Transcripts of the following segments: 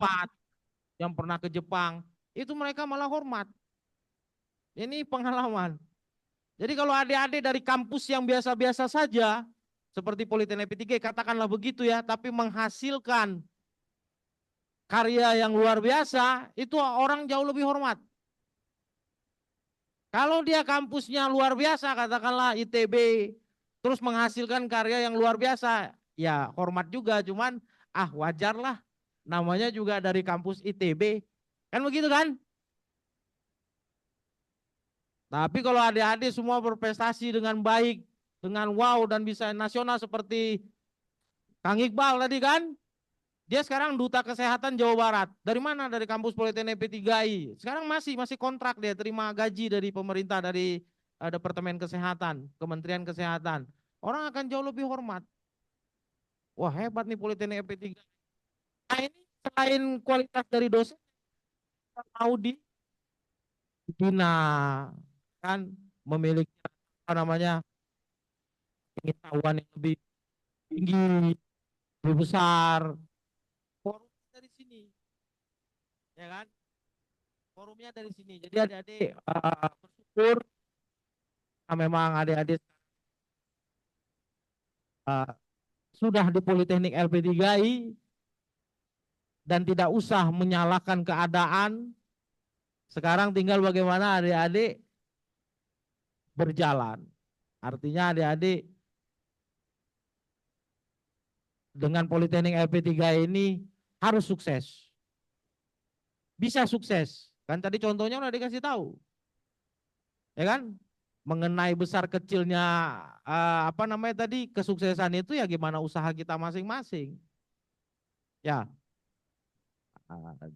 Unpad, yang pernah ke Jepang, itu mereka malah hormat. Ini pengalaman. Jadi kalau adik-adik dari kampus yang biasa-biasa saja, seperti Politeknik P3, katakanlah begitu ya, tapi menghasilkan karya yang luar biasa, itu orang jauh lebih hormat. Kalau dia kampusnya luar biasa, katakanlah ITB, terus menghasilkan karya yang luar biasa, ya hormat juga, cuman wajar lah, namanya juga dari kampus ITB, kan begitu kan? Tapi kalau adik-adik semua berprestasi dengan baik, dengan wow dan bisa nasional seperti Kang Iqbal tadi kan, dia sekarang duta kesehatan Jawa Barat. Dari mana? Dari kampus Politeknik P3I. Sekarang masih kontrak, dia terima gaji dari pemerintah, dari Departemen Kesehatan, Kementerian Kesehatan. Orang akan jauh lebih hormat. Wah, hebat nih Politeknik P3. Nah, ini selain kualitas dari dosen, mau dibina, kan memiliki apa namanya, pengetahuan yang lebih tinggi, lebih besar. Forum dari sini, ya kan? Forumnya dari sini. Jadi adik-adik bersyukur, memang adik-adik uh, sudah di Politeknik LP3I dan tidak usah menyalahkan keadaan. Sekarang tinggal bagaimana adik-adik berjalan. Artinya adik-adik dengan Politeknik LP3 ini harus sukses. Bisa sukses. Kan tadi contohnya udah dikasih tahu. Ya kan? Mengenai besar kecilnya apa namanya tadi, kesuksesan itu ya gimana usaha kita masing-masing. Ya,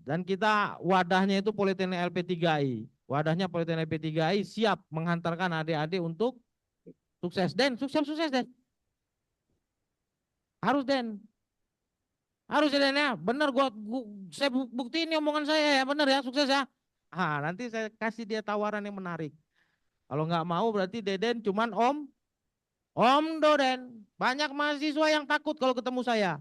dan kita wadahnya itu Politeknik LP3I. Wadahnya Politeknik LP3I siap menghantarkan adik-adik untuk sukses. Den, sukses Den. Harus Den. Harus ya Den ya. Bener saya buktiin nih omongan saya ya. Bener ya, sukses ya. Nanti saya kasih dia tawaran yang menarik. Kalau nggak mau berarti Deden cuman Om Doden. Banyak mahasiswa yang takut kalau ketemu saya.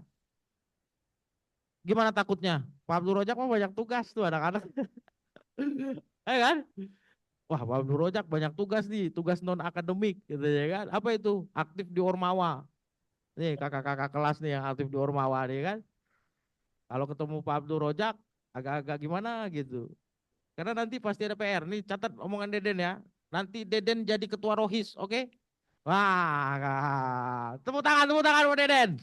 Gimana takutnya? Pak Abdul Rojak mah banyak tugas tuh anak-anak. Kan? Wah, Pak Abdul Rojak banyak tugas nih, tugas non akademik gitu ya kan. Apa itu? Aktif di Ormawa. Nih kakak-kakak kelas nih yang aktif di Ormawa nih kan. Kalau ketemu Pak Abdul Rojak agak-agak gimana gitu. Karena nanti pasti ada PR. Nih catat omongan Deden ya. Nanti Deden jadi ketua Rohis, oke? Okay? Wah, tepuk tangan buat Deden.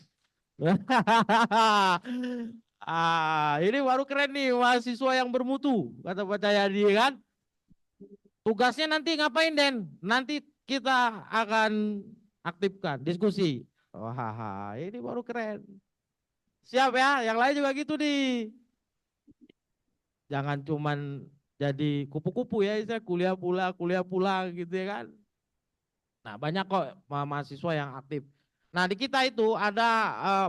Ini baru keren nih mahasiswa yang bermutu, kata Pak Cahyadi kan. Tugasnya nanti ngapain Den? Nanti kita akan aktifkan diskusi. Wah, ini baru keren. Siap ya, yang lain juga gitu nih. Jangan cuman jadi kupu-kupu ya, saya kuliah pula gitu ya kan. Nah, banyak kok mahasiswa yang aktif. Nah, di kita itu ada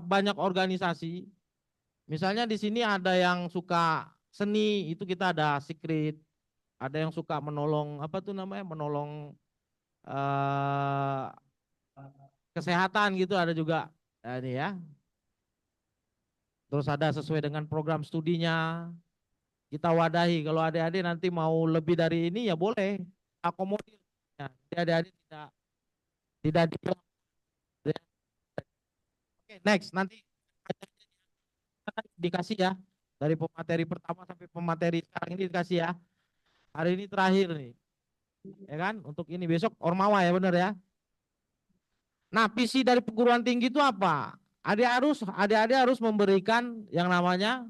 banyak organisasi. Misalnya di sini ada yang suka seni, itu kita ada secret. Ada yang suka menolong, apa tuh namanya, menolong eh, kesehatan gitu ada juga. Nah, ini ya. Terus ada sesuai dengan program studinya. Kita wadahi. Kalau adik-adik nanti mau lebih dari ini ya boleh. Akomodir. Ya, jadi adik-adik tidak dibilang. Oke, next. Nanti dikasih ya. Dari pemateri pertama sampai pemateri sekarang ini dikasih ya. Hari ini terakhir nih. Ya kan? Untuk ini besok Ormawa ya benar ya. Nah, visi dari perguruan tinggi itu apa? Adik-adik harus memberikan yang namanya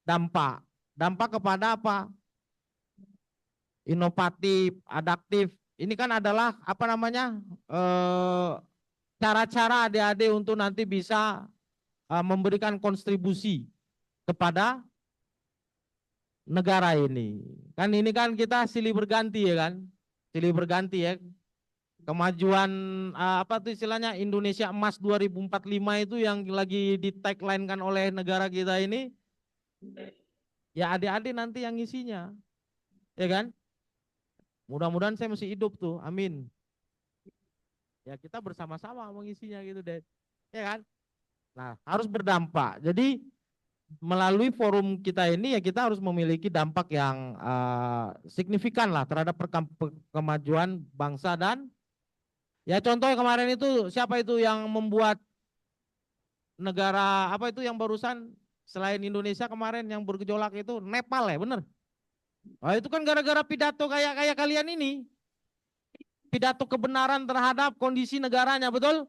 dampak. Dampak kepada apa? Inovatif, adaptif. Ini kan adalah apa namanya? Cara-cara adik-adik untuk nanti bisa memberikan kontribusi kepada negara ini. Kan ini kan kita silih berganti ya kan? Silih berganti ya. Kemajuan apa tuh istilahnya Indonesia Emas 2045 itu yang lagi di tagline kan oleh negara kita ini, ya adik-adik nanti yang ngisinya, ya kan? Mudah-mudahan saya masih hidup tuh, amin. Ya kita bersama-sama mengisinya gitu deh, ya kan? Nah harus berdampak. Jadi melalui forum kita ini ya kita harus memiliki dampak yang signifikan lah terhadap kemajuan bangsa dan ya contoh kemarin itu siapa itu yang membuat negara apa itu yang barusan selain Indonesia kemarin yang bergejolak itu Nepal ya bener. Oh, itu kan gara-gara pidato kayak kayak kalian ini. Pidato kebenaran terhadap kondisi negaranya, betul?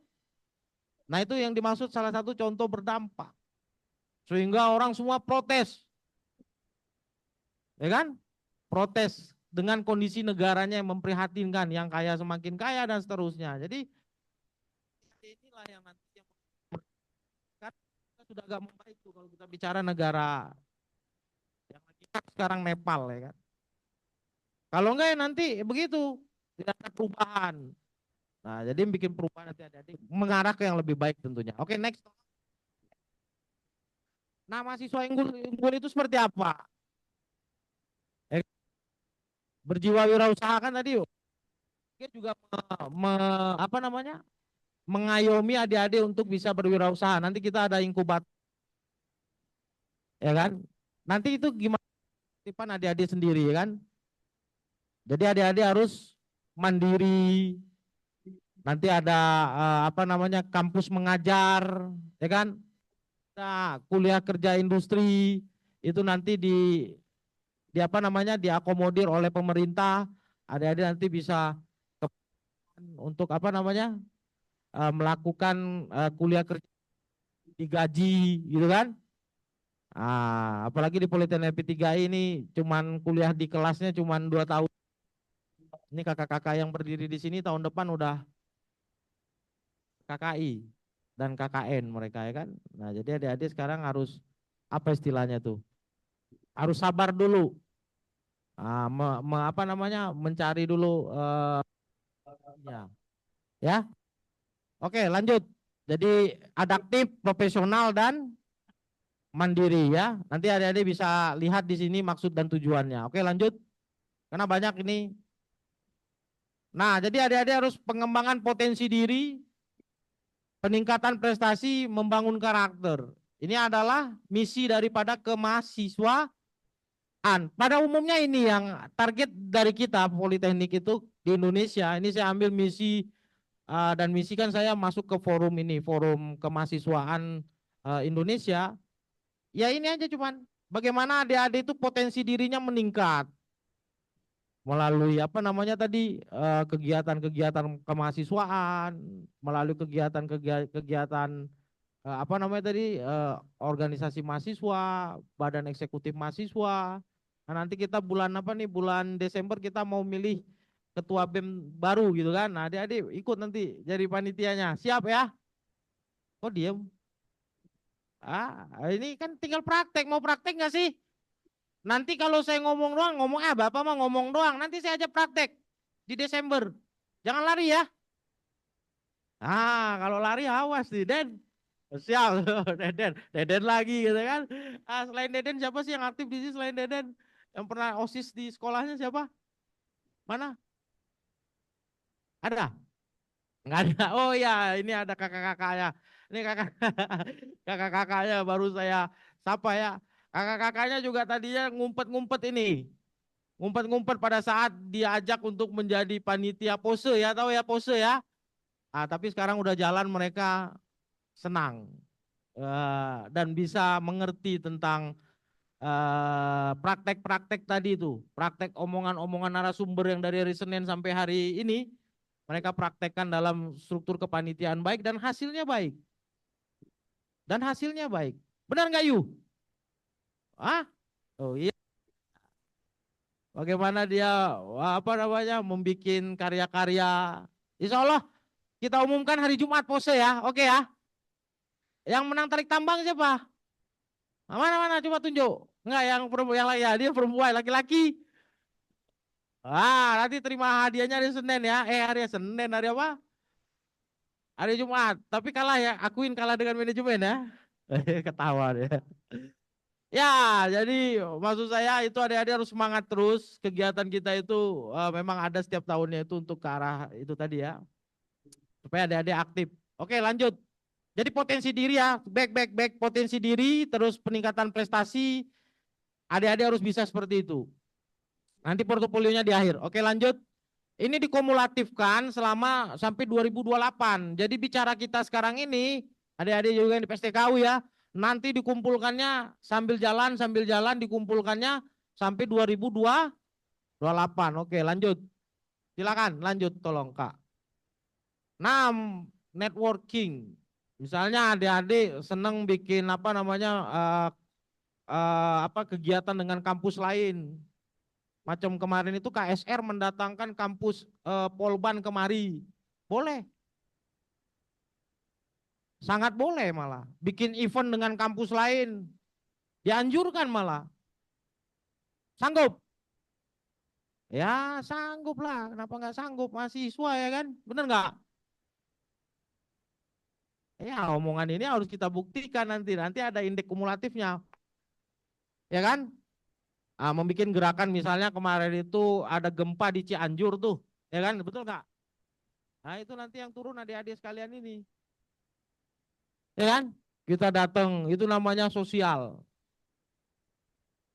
Nah, itu yang dimaksud salah satu contoh berdampak. Sehingga orang semua protes. Ya kan? Protes dengan kondisi negaranya yang memprihatinkan, yang kaya semakin kaya dan seterusnya. Jadi inilah yang nanti yang kan kita sudah agak membaik tuh kalau kita bicara negara yang lagi sekarang Nepal ya kan. Kalau enggak ya nanti begitu tidak ada perubahan. Nah, jadi yang bikin perubahan nanti adik-adik mengarah ke yang lebih baik tentunya. Oke, next. Nah, mahasiswa unggul itu seperti apa? Eh, berjiwa wirausaha kan tadi yuk. Dia juga apa namanya? Mengayomi adik-adik untuk bisa berwirausaha. Nanti kita ada inkubator, ya kan? Nanti itu gimana tipan adik-adik sendiri, ya kan? Jadi adik-adik harus mandiri. Nanti ada apa namanya? Kampus mengajar, ya kan? Nah, kuliah kerja industri itu nanti di apa namanya? Diakomodir oleh pemerintah. Adik-adik nanti bisa untuk apa namanya? Melakukan kuliah kerja digaji gitu kan. Apalagi di Politeknik LP3I ini cuman kuliah di kelasnya cuman 2 tahun. Ini kakak-kakak yang berdiri di sini tahun depan udah KKI dan KKN mereka ya kan. Nah, jadi adik-adik sekarang harus apa istilahnya tuh? Harus sabar dulu. Apa namanya? Mencari dulu ya. Ya. Oke, lanjut. Jadi adaptif, profesional dan mandiri ya. Nanti adik-adik bisa lihat di sini maksud dan tujuannya. Oke, lanjut. Karena banyak ini. Nah, jadi adik-adik harus pengembangan potensi diri, peningkatan prestasi, membangun karakter. Ini adalah misi daripada kemahasiswaan. Pada umumnya ini yang target dari kita Politeknik itu di Indonesia. Ini saya ambil misi dan misi kan saya masuk ke forum ini, forum kemahasiswaan Indonesia. Ya ini aja cuman bagaimana adik-adik itu potensi dirinya meningkat melalui apa namanya tadi kegiatan-kegiatan kemahasiswaan, melalui kegiatan-kegiatan apa namanya tadi organisasi mahasiswa, badan eksekutif mahasiswa. Nah, nanti kita bulan apa nih bulan Desember kita mau milih ketua BEM baru gitu kan. Nah, adik-adik ikut nanti jadi panitianya. Siap ya? Kok diem? Ini kan tinggal praktek. Mau praktek nggak sih? Nanti kalau saya ngomong doang, ngomong Bapak mah ngomong doang. Nanti saya ajak praktek di Desember. Jangan lari ya. Kalau lari awas nih, Den. Siap, Deden, Deden lagi gitu kan. Selain Deden siapa sih yang aktif di sini selain Deden? Yang pernah OSIS di sekolahnya siapa? Mana? Ada? Nggak ada. Oh ya, ini ada kakak-kakaknya. Ini kakak kakak-kakaknya baru saya sapa ya. Kakak-kakaknya juga tadinya ngumpet-ngumpet ini. Ngumpet-ngumpet pada saat diajak untuk menjadi panitia pose ya, tahu ya pose ya. Tapi sekarang udah jalan mereka senang dan bisa mengerti tentang praktek-praktek tadi itu, praktek omongan-omongan narasumber yang dari hari Senin sampai hari ini mereka praktekkan dalam struktur kepanitiaan baik dan hasilnya baik. Dan hasilnya baik. Benar nggak Yu? Oh iya. Bagaimana dia apa namanya membuat karya-karya. Insya Allah kita umumkan hari Jumat pose ya. Oke ya. Yang menang tarik tambang siapa? Mana-mana coba tunjuk. Enggak yang perempuan yang lain ya, dia perempuan laki-laki. Nanti terima hadiahnya hari Senin ya. Hari Senin hari apa? Hari Jumat. Tapi kalah ya, akuin kalah dengan manajemen ya. Ketawa ya. Ya, jadi maksud saya itu adik-adik harus semangat terus. Kegiatan kita itu memang ada setiap tahunnya itu untuk ke arah itu tadi ya. Supaya adik-adik aktif. Oke, lanjut. Jadi potensi diri ya, back, potensi diri, terus peningkatan prestasi, adik-adik harus bisa seperti itu. Nanti portofolionya di akhir. Oke lanjut. Ini dikumulatifkan selama sampai 2028. Jadi bicara kita sekarang ini, adik-adik juga yang di PSTKU ya, nanti dikumpulkannya sambil jalan dikumpulkannya sampai 2028. Oke lanjut. Silakan lanjut tolong Kak. 6. Networking. Misalnya adik-adik senang bikin apa namanya kegiatan dengan kampus lain. Macam kemarin itu KSR mendatangkan kampus Polban kemari. Boleh. Sangat boleh malah. Bikin event dengan kampus lain. Dianjurkan malah. Sanggup? Ya sanggup lah. Kenapa nggak sanggup? Mahasiswa ya kan? Bener nggak? Ya omongan ini harus kita buktikan nanti. Nanti ada indeks kumulatifnya. Ya kan? Membuat gerakan misalnya kemarin itu ada gempa di Cianjur tuh. Ya kan? Betul nggak? Nah itu nanti yang turun adik-adik sekalian ini. Ya kan? Kita datang, itu namanya sosial.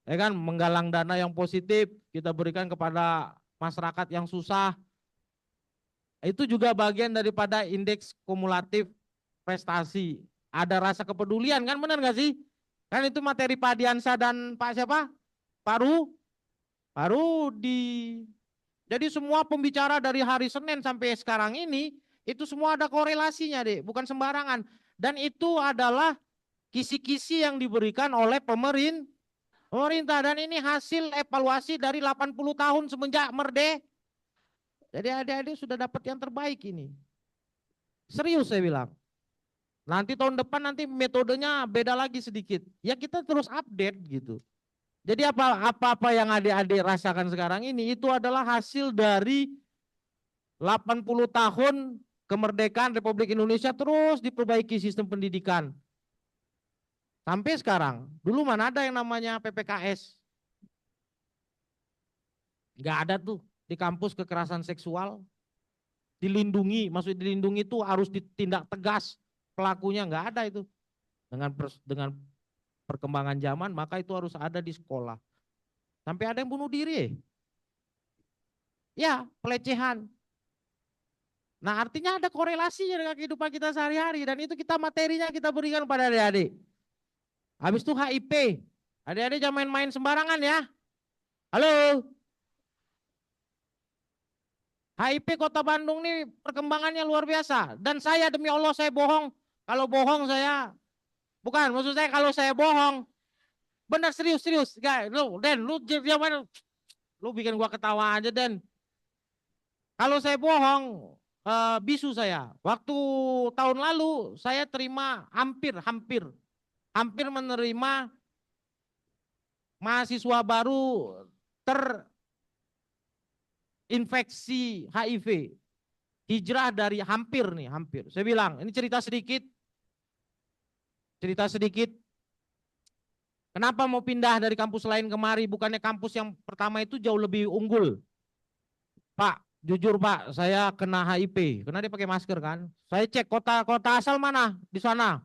Ya kan? Menggalang dana yang positif, kita berikan kepada masyarakat yang susah. Itu juga bagian daripada indeks kumulatif prestasi. Ada rasa kepedulian kan, benar nggak sih? Kan itu materi Pak Diansa dan Pak siapa? Pak Rudi. Jadi semua pembicara dari hari Senin sampai sekarang ini, itu semua ada korelasinya deh, bukan sembarangan. Dan itu adalah kisi-kisi yang diberikan oleh pemerintah. Dan ini hasil evaluasi dari 80 tahun semenjak merdeka. Jadi adik-adik sudah dapat yang terbaik ini. Serius saya bilang. Nanti tahun depan nanti metodenya beda lagi sedikit. Ya kita terus update gitu. Jadi apa-apa yang adik-adik rasakan sekarang ini itu adalah hasil dari 80 tahun kemerdekaan Republik Indonesia terus diperbaiki sistem pendidikan. Sampai sekarang, dulu mana ada yang namanya PPKS? Nggak ada tuh di kampus kekerasan seksual. Dilindungi, maksud dilindungi itu harus ditindak tegas pelakunya, nggak ada itu. Dengan perkembangan zaman maka itu harus ada di sekolah. Sampai ada yang bunuh diri. Ya, pelecehan. Nah artinya ada korelasinya dengan kehidupan kita sehari-hari dan itu kita materinya kita berikan pada adik-adik. Habis itu HIP. Adik-adik jangan main-main sembarangan ya. Halo. HIP Kota Bandung ini perkembangannya luar biasa. Dan saya demi Allah saya bohong. Kalau bohong saya, bukan maksud saya kalau saya bohong. Benar serius. Guys, lu jangan lu bikin gua ketawa aja Den. Kalau saya bohong, bisu saya. Waktu tahun lalu saya terima hampir menerima mahasiswa baru terinfeksi HIV. Hijrah dari hampir. Saya bilang, ini cerita sedikit. Kenapa mau pindah dari kampus lain kemari? Bukannya kampus yang pertama itu jauh lebih unggul. Pak, jujur Pak, saya kena HIV. Karena dia pakai masker kan. Saya cek kota asal mana di sana.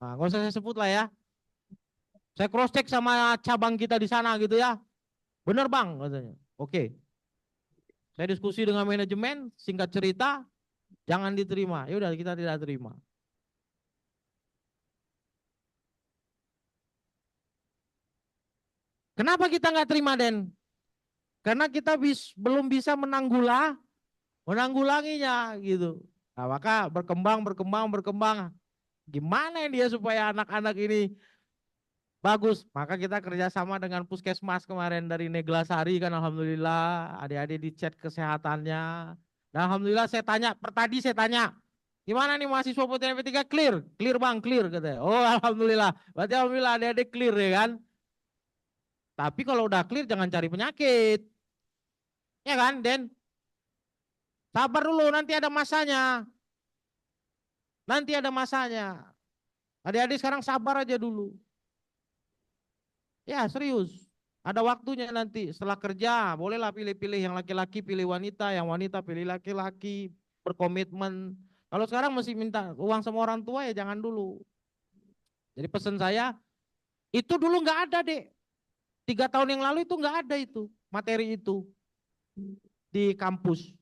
Nah, gak usah saya sebut lah ya. Saya cross check sama cabang kita di sana gitu ya. Bener Bang katanya. Oke. Saya diskusi dengan manajemen, singkat cerita, jangan diterima. Ya udah kita tidak terima. Kenapa kita nggak terima Den? Karena kita belum bisa menanggulanginya gitu. Nah, maka berkembang. Gimana dia supaya anak-anak ini bagus? Maka kita kerjasama dengan Puskesmas kemarin dari Neglasari kan, alhamdulillah adik-adik dicek kesehatannya. Dan alhamdulillah saya tanya, gimana nih mahasiswa Pontianak P3 clear Bang, clear katanya. Oh alhamdulillah, berarti alhamdulillah adik-adik clear ya kan. Tapi kalau udah clear jangan cari penyakit. Ya kan, Den? Sabar dulu, nanti ada masanya. Adik-adik sekarang sabar aja dulu. Ya, serius. Ada waktunya nanti setelah kerja, bolehlah pilih-pilih yang laki-laki pilih wanita, yang wanita pilih laki-laki, berkomitmen Kalau sekarang masih minta uang sama orang tua ya jangan dulu. Jadi pesan saya, itu dulu nggak ada deh. 3 tahun yang lalu itu nggak ada itu materi itu di kampus.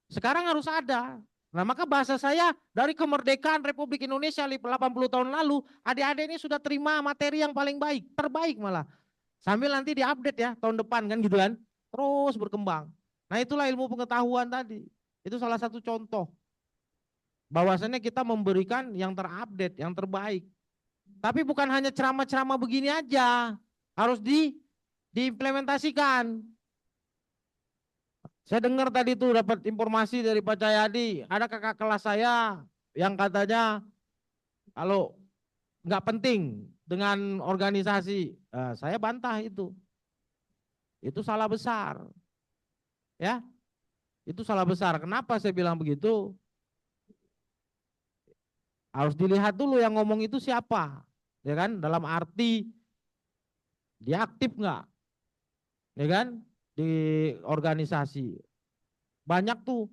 Sekarang harus ada. Nah maka bahasa saya dari kemerdekaan Republik Indonesia 80 tahun lalu, adik-adik ini sudah terima materi yang paling baik, terbaik malah. Sambil nanti diupdate ya tahun depan kan gitu kan. Terus berkembang. Nah itulah ilmu pengetahuan tadi. Itu salah satu contoh. Bahwasannya kita memberikan yang terupdate, yang terbaik. Tapi bukan hanya ceramah-ceramah begini aja. Harus diimplementasikan. Saya dengar tadi tuh dapat informasi dari Pak Cahyadi, ada kakak kelas saya yang katanya kalau nggak penting dengan organisasi, saya bantah itu salah besar, ya, itu salah besar. Kenapa saya bilang begitu? Harus dilihat dulu yang ngomong itu siapa, ya kan? Dalam arti dia aktif nggak, ya kan? Di organisasi banyak tuh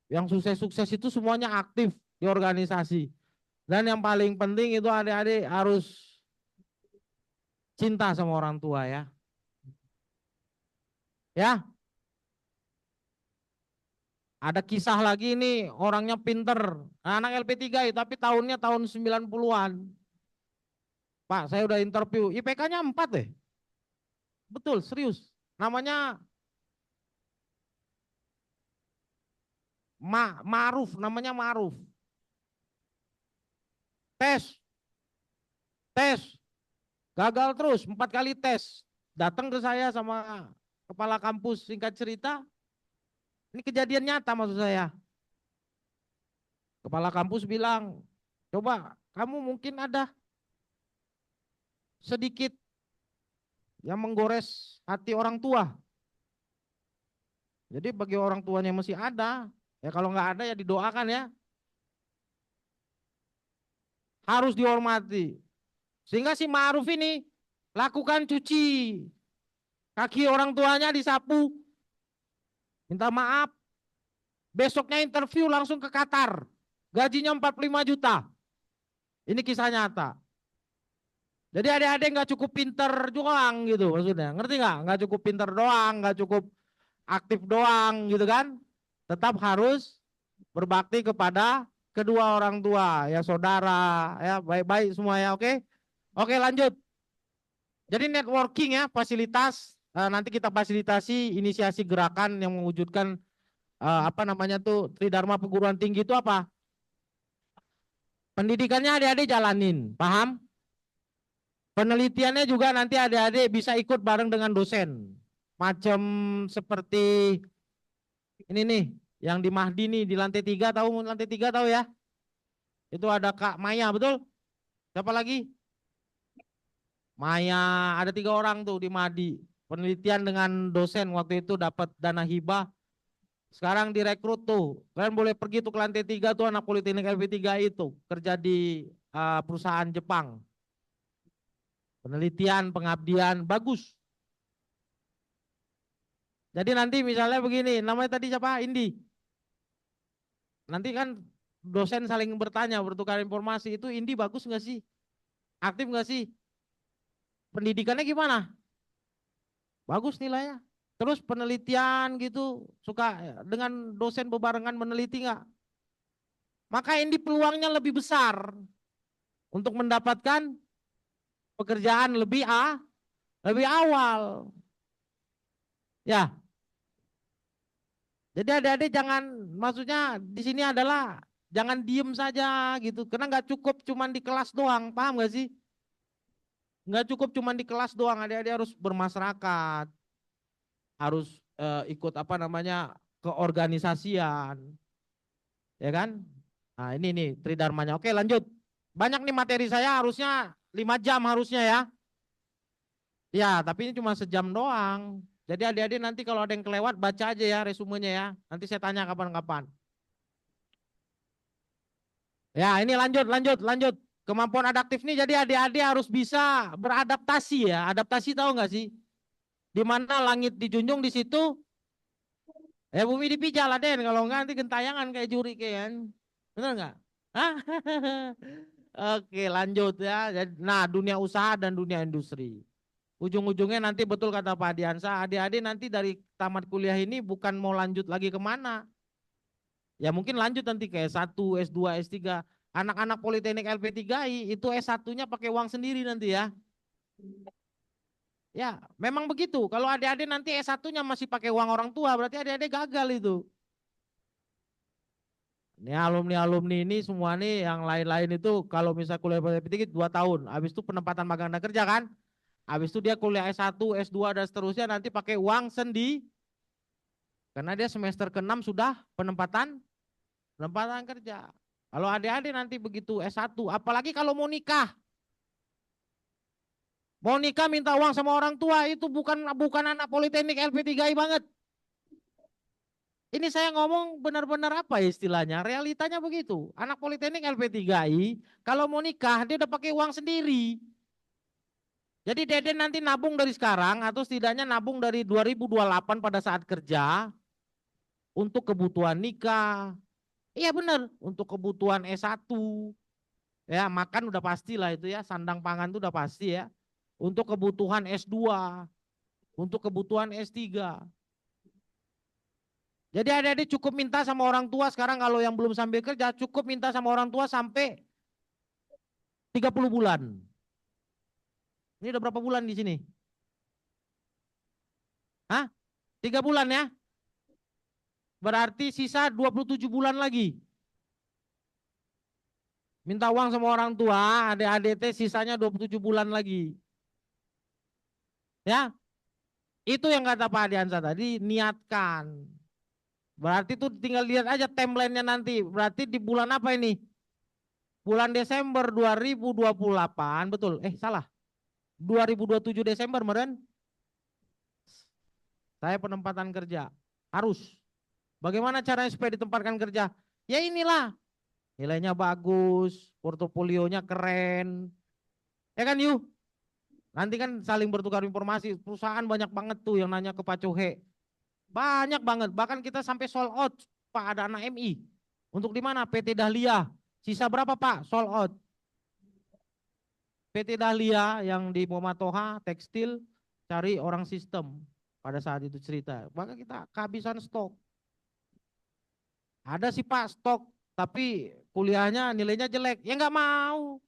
yang sukses-sukses itu semuanya aktif di organisasi. Dan yang paling penting itu adik-adik harus cinta sama orang tua ya. Ya, ada kisah lagi nih orangnya pinter. Anak LP3 tapi tahunnya tahun 90-an. Pak, saya udah interview. IPK-nya 4 deh. Betul, serius. Namanya Maruf, namanya Maruf. Tes, tes. Gagal terus, 4 kali tes. Datang ke saya sama kepala kampus, singkat cerita. Ini kejadian nyata maksud saya. Kepala kampus bilang, coba kamu mungkin ada sedikit yang menggores hati orang tua. Jadi bagi orang tuanya masih ada, ya kalau nggak ada ya didoakan ya. Harus dihormati. Sehingga si Ma'ruf ini lakukan cuci kaki orang tuanya disapu. Minta maaf. Besoknya interview langsung ke Qatar. Gajinya 45 juta. Ini kisah nyata. Jadi adik-adik nggak cukup pinter doang gitu maksudnya. Ngerti nggak? Nggak cukup pinter doang, nggak cukup aktif doang gitu kan. Tetap harus berbakti kepada kedua orang tua, ya saudara, ya baik-baik semua ya, oke? Oke lanjut. Jadi networking ya, fasilitas, nanti kita fasilitasi inisiasi gerakan yang mewujudkan apa namanya tuh Tridharma perguruan tinggi itu apa? Pendidikannya adik-adik jalanin, paham? Penelitiannya juga nanti adik-adik bisa ikut bareng dengan dosen. Macam seperti ini nih, yang di Mahdi nih di lantai 3 tahu lantai 3 tahu ya? Itu ada Kak Maya, betul? Siapa lagi? Maya, ada 3 orang tuh di Mahdi. Penelitian dengan dosen waktu itu dapat dana hibah. Sekarang direkrut tuh. Kalian boleh pergi tuh ke lantai 3 tuh anak politeknik LP3 itu. Kerja di perusahaan Jepang. Penelitian, pengabdian, bagus. Jadi nanti misalnya begini, namanya tadi siapa? Indi. Nanti kan dosen saling bertanya, bertukar informasi. Itu Indi bagus nggak sih? Aktif nggak sih? Pendidikannya gimana? Bagus nilainya. Terus penelitian gitu, suka dengan dosen bebarengan meneliti nggak? Maka Indi peluangnya lebih besar untuk mendapatkan pekerjaan lebih awal. Ya, jadi adik-adik jangan, maksudnya di sini adalah jangan diem saja gitu, karena nggak cukup cuman di kelas doang, paham nggak sih? Nggak cukup cuman di kelas doang, adik-adik harus bermasyarakat, harus ikut apa namanya keorganisasian, ya kan? Nah ini nih Tridharmanya. Oke lanjut. Banyak nih materi saya harusnya 5 jam harusnya ya. Ya tapi ini cuma sejam doang. Jadi adik-adik nanti kalau ada yang kelewat baca aja ya resumenya ya. Nanti saya tanya kapan-kapan. Ya ini lanjut. Kemampuan adaptif nih jadi adik-adik harus bisa beradaptasi ya. Adaptasi tahu nggak sih? Di mana langit dijunjung di situ Bumi dipijak lah Den, kalau enggak nanti gentayangan kayak juri kan. Bener nggak? Hah? Oke lanjut ya. Nah dunia usaha dan dunia industri. Ujung-ujungnya nanti betul kata Pak Diansa, adik-adik nanti dari tamat kuliah ini bukan mau lanjut lagi kemana. Ya mungkin lanjut nanti ke S1, S2, S3. Anak-anak Politeknik LP3I itu S1-nya pakai uang sendiri nanti ya. Ya, memang begitu. Kalau adik-adik nanti S1-nya masih pakai uang orang tua, berarti adik-adik gagal itu. Ini alumni-alumni ini semua nih yang lain-lain itu kalau misal kuliah politeknik 2 tahun, habis itu penempatan magang dan kerja kan? Habis itu dia kuliah S1, S2 dan seterusnya nanti pakai uang sendiri karena dia semester ke-6 sudah penempatan kerja. Kalau adik-adik nanti begitu S1, apalagi kalau mau nikah. Mau nikah minta uang sama orang tua itu bukan anak politeknik LP3I banget. Ini saya ngomong benar-benar apa ya istilahnya, realitanya begitu. Anak politeknik LP3I kalau mau nikah dia udah pakai uang sendiri. Jadi Deden nanti nabung dari sekarang atau setidaknya nabung dari 2028 pada saat kerja untuk kebutuhan nikah. Iya benar, untuk kebutuhan S1. Ya, makan udah pasti lah itu ya, sandang pangan itu udah pasti ya. Untuk kebutuhan S2, untuk kebutuhan S3. Jadi adik-adik cukup minta sama orang tua sekarang kalau yang belum sambil kerja cukup minta sama orang tua sampai 30 bulan. Ini udah berapa bulan di sini? Hah? 3 bulan ya? Berarti sisa 27 bulan lagi. Minta uang sama orang tua, adik-adik sisanya 27 bulan lagi. Ya, itu yang kata Pak Adiansa tadi, niatkan. Berarti tuh tinggal lihat aja timelinenya nanti. Berarti di bulan apa ini? Bulan Desember 2028, betul? Salah. 2027 Desember, meren. Saya penempatan kerja. Harus. Bagaimana caranya supaya ditempatkan kerja? Ya inilah. Nilainya bagus, portofolionya keren. Ya kan yuk? Nanti kan saling bertukar informasi. Perusahaan banyak banget tuh yang nanya ke Pak Cohe. Banyak banget. Bahkan kita sampai sold out. Pak ada anak MI. Untuk di mana? PT Dahlia. Sisa berapa Pak? Sold out. PT Dahlia yang di Muhammad Toha tekstil cari orang sistem pada saat itu cerita. Maka kita kehabisan stok. Ada sih Pak stok, tapi kuliahnya nilainya jelek. Ya nggak mau.